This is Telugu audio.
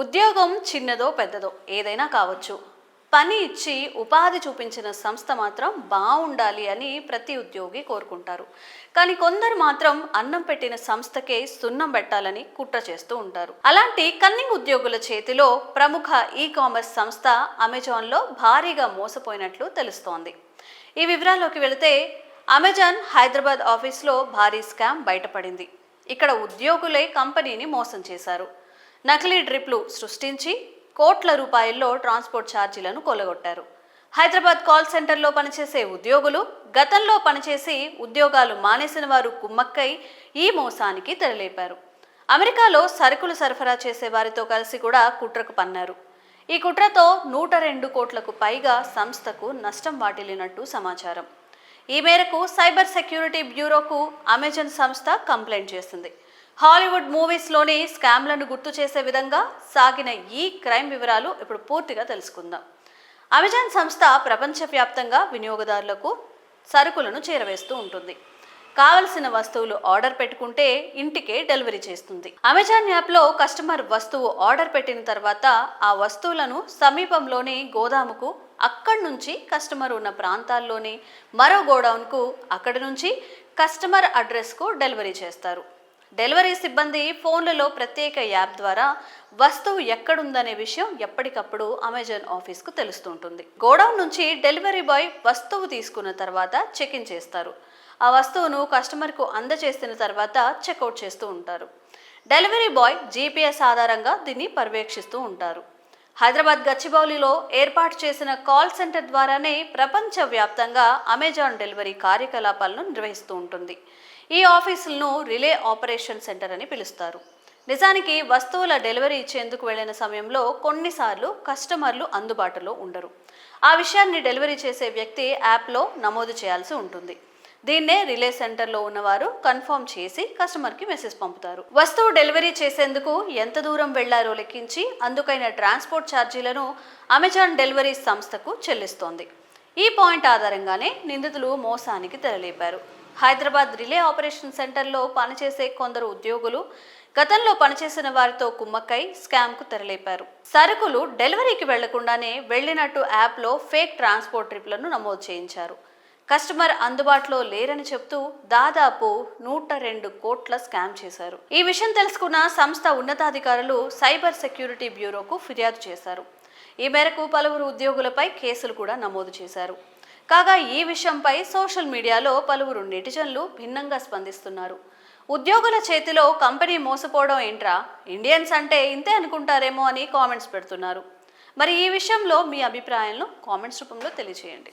ఉద్యోగం చిన్నదో పెద్దదో ఏదైనా కావచ్చు. పని ఇచ్చి ఉపాధి చూపించిన సంస్థ మాత్రం బాగుండాలి అని ప్రతి ఉద్యోగి కోరుకుంటారు. కానీ కొందరు మాత్రం అన్నం పెట్టిన సంస్థకే సున్నం పెట్టాలని కుట్ర చేస్తూ ఉంటారు. అలాంటి కన్నింగ్ ఉద్యోగుల చేతిలో ప్రముఖ ఈ కామర్స్ సంస్థ అమెజాన్లో భారీగా మోసపోయినట్లు తెలుస్తోంది. ఈ వివరాల్లోకి వెళితే అమెజాన్ హైదరాబాద్ ఆఫీస్లో భారీ స్కామ్ బయటపడింది. ఇక్కడ ఉద్యోగులే కంపెనీని మోసం చేశారు. నకిలీ డ్రిప్లు సృష్టించి కోట్ల రూపాయల్లో ట్రాన్స్పోర్ట్ ఛార్జీలను కొల్లగొట్టారు. హైదరాబాద్ కాల్ సెంటర్లో పనిచేసే ఉద్యోగులు గతంలో పనిచేసి ఉద్యోగాలు మానేసిన వారు కుమ్మక్కై ఈ మోసానికి తెరలేపారు. అమెరికాలో సరుకులు సరఫరా చేసే వారితో కలిసి కూడా కుట్రకు పన్నారు. ఈ కుట్రతో 102 కోట్లకు పైగా సంస్థకు నష్టం వాటిల్లినట్టు సమాచారం. ఈ మేరకు సైబర్ సెక్యూరిటీ బ్యూరోకు అమెజాన్ సంస్థ కంప్లైంట్ చేసింది. హాలీవుడ్ మూవీస్లోని స్కామ్లను గుర్తు చేసే విధంగా సాగిన ఈ క్రైమ్ వివరాలు ఇప్పుడు పూర్తిగా తెలుసుకుందాం. అమెజాన్ సంస్థ ప్రపంచవ్యాప్తంగా వినియోగదారులకు సరుకులను చేరవేస్తూ ఉంటుంది. కావలసిన వస్తువులు ఆర్డర్ పెట్టుకుంటే ఇంటికే డెలివరీ చేస్తుంది. అమెజాన్ యాప్లో కస్టమర్ వస్తువు ఆర్డర్ పెట్టిన తర్వాత ఆ వస్తువులను సమీపంలోని గోదాముకు, అక్కడి నుంచి కస్టమర్ ఉన్న ప్రాంతాల్లోని మరో గోడౌన్కు, అక్కడి నుంచి కస్టమర్ అడ్రస్కు డెలివరీ చేస్తారు. డెలివరీ సిబ్బంది ఫోన్లలో ప్రత్యేక యాప్ ద్వారా వస్తువు ఎక్కడుందనే విషయం ఎప్పటికప్పుడు అమెజాన్ ఆఫీస్కు తెలుస్తుంటుంది. గోడౌన్ నుంచి డెలివరీ బాయ్ వస్తువు తీసుకున్న తర్వాత చెక్ ఇన్ చేస్తారు. ఆ వస్తువును కస్టమర్కు అందజేసిన తర్వాత చెక్అవుట్ చేస్తూ ఉంటారు. డెలివరీ బాయ్ జీపీఎస్ ఆధారంగా దీన్ని పర్యవేక్షిస్తూ ఉంటారు. హైదరాబాద్ గచ్చిబౌలిలో ఏర్పాటు చేసిన కాల్ సెంటర్ ద్వారానే ప్రపంచవ్యాప్తంగా అమెజాన్ డెలివరీ కార్యకలాపాలను నిర్వహిస్తూ ఉంటుంది. ఈ ఆఫీసులను రిలే ఆపరేషన్ సెంటర్ అని పిలుస్తారు. నిజానికి వస్తువుల డెలివరీ ఇచ్చేందుకు వెళ్లిన సమయంలో కొన్నిసార్లు కస్టమర్లు అందుబాటులో ఉండరు. ఆ విషయాన్ని డెలివరీ చేసే వ్యక్తి యాప్లో నమోదు చేయాల్సి ఉంటుంది. దీన్నే రిలే సెంటర్లో ఉన్నవారు కన్ఫర్మ్ చేసి కస్టమర్కి మెసేజ్ పంపుతారు. వస్తువు డెలివరీ చేసేందుకు ఎంత దూరం వెళ్లారో లెక్కించి అందుకైన ట్రాన్స్పోర్ట్ ఛార్జీలను అమెజాన్ డెలివరీ సంస్థకు చెల్లిస్తోంది. ఈ పాయింట్ ఆధారంగానే నిందితులు మోసానికి తెరలేపారు. హైదరాబాద్ రిలే ఆపరేషన్ సెంటర్లో పనిచేసే కొందరు ఉద్యోగులు గతంలో పనిచేసిన వారితో కుమ్మక్కై స్కామ్కు తెరలేపారు. సరుకులు డెలివరీకి వెళ్లకుండానే వెళ్లినట్టు యాప్లో ఫేక్ ట్రాన్స్పోర్ట్ ట్రిప్లను నమోదు చేయించారు. కస్టమర్ అందుబాటులో లేరని చెప్తూ దాదాపు 102 కోట్ల స్కామ్ చేశారు. ఈ విషయం తెలుసుకున్న సంస్థ ఉన్నతాధికారులు సైబర్ సెక్యూరిటీ బ్యూరోకు ఫిర్యాదు చేశారు. ఈ మేరకు పలువురు ఉద్యోగులపై కేసులు కూడా నమోదు చేశారు. కాగా ఈ విషయంపై సోషల్ మీడియాలో పలువురు నెటిజన్లు భిన్నంగా స్పందిస్తున్నారు. ఉద్యోగుల చేతిలో కంపెనీ మోసపోవడం ఏంట్రా, ఇండియన్స్ అంటే ఇంతే అనుకుంటారేమో అని కామెంట్స్ పెడుతున్నారు. మరి ఈ విషయంలో మీ అభిప్రాయాలను కామెంట్స్ రూపంలో తెలియజేయండి.